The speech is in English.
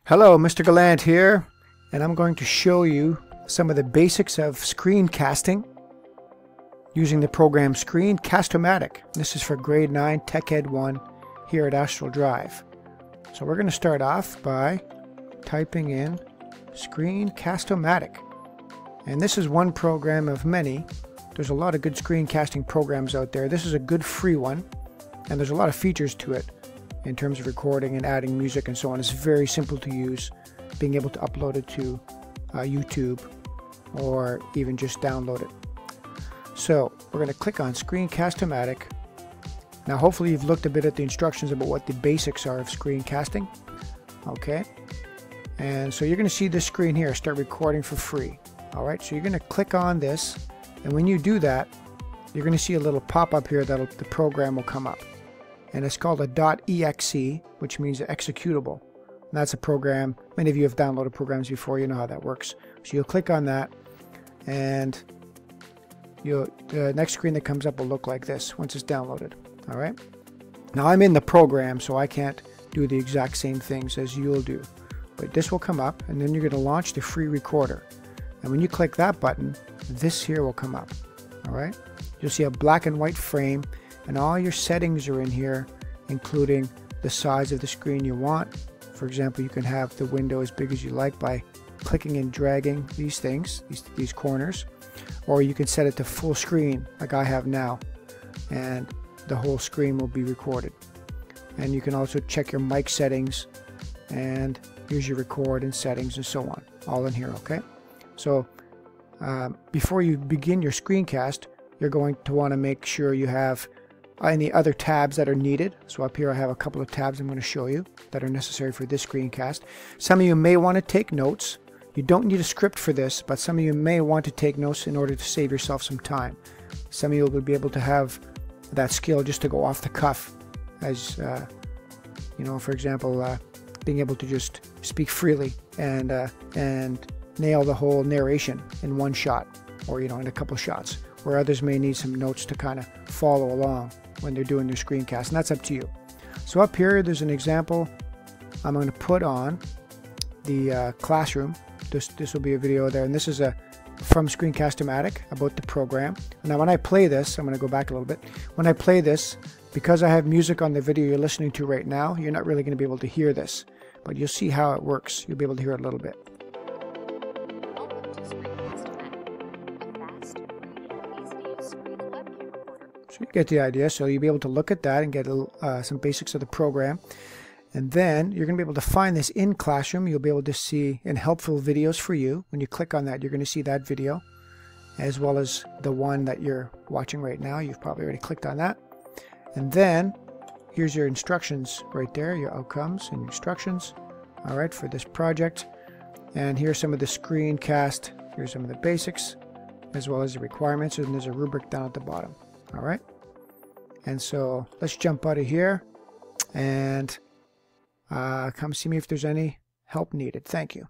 Hello, Mr. Gallant here, and I'm going to show you some of the basics of screencasting using the program Screencast-O-Matic. This is for grade 9 Tech Ed 1 here at Astral Drive. So we're going to start off by typing in Screencast-O-Matic. And this is one program of many. There's a lot of good screencasting programs out there. This is a good free one, and there's a lot of features to it in terms of recording and adding music and so on. It's very simple to use, being able to upload it to YouTube or even just download it. So we're going to click on Screencast-O-Matic. Now hopefully you've looked a bit at the instructions about what the basics are of screencasting. Okay, and so you're going to see this screen here, start recording for free. Alright, so you're going to click on this, and when you do that, you're going to see a little pop-up here that the program will come up. And it's called a .exe, which means executable. And that's a program, many of you have downloaded programs before, you know how that works. So you'll click on that, and the next screen that comes up will look like this once it's downloaded. Alright? Now I'm in the program, so I can't do the exact same things as you'll do. But this will come up, and then you're going to launch the free recorder. And when you click that button, this here will come up. Alright? You'll see a black and white frame, and all your settings are in here, including the size of the screen you want. For example, you can have the window as big as you like by clicking and dragging these things, these corners, or you can set it to full screen like I have now, and the whole screen will be recorded. And you can also check your mic settings, and here's your record and settings and so on, all in here. Okay, so before you begin your screencast, you're going to want to make sure you have any other tabs that are needed. So up here I have a couple of tabs I'm going to show you that are necessary for this screencast. Some of you may want to take notes. You don't need a script for this, but some of you may want to take notes in order to save yourself some time. Some of you will be able to have that skill just to go off the cuff, as you know, for example, being able to just speak freely and nail the whole narration in one shot, or in a couple shots, where others may need some notes to kind of follow along when they're doing their screencast, and that's up to you. So up here there's an example I'm going to put on the classroom. This will be a video there, and this is from Screencast-O-Matic about the program. Now when I play this, I'm going to go back a little bit. When I play this, because I have music on the video you're listening to right now, you're not really going to be able to hear this, but you'll see how it works. You'll be able to hear it a little bit. So you get the idea. So you'll be able to look at that and get some basics of the program. And then you're going to be able to find this in Classroom. You'll be able to see in helpful videos for you. When you click on that, you're going to see that video, as well as the one that you're watching right now. You've probably already clicked on that. And then here's your instructions right there, your outcomes and instructions. All right, for this project. And here's some of the screencast. Here's some of the basics, as well as the requirements. And there's a rubric down at the bottom. All right, and so let's jump out of here and come see me if there's any help needed. Thank you.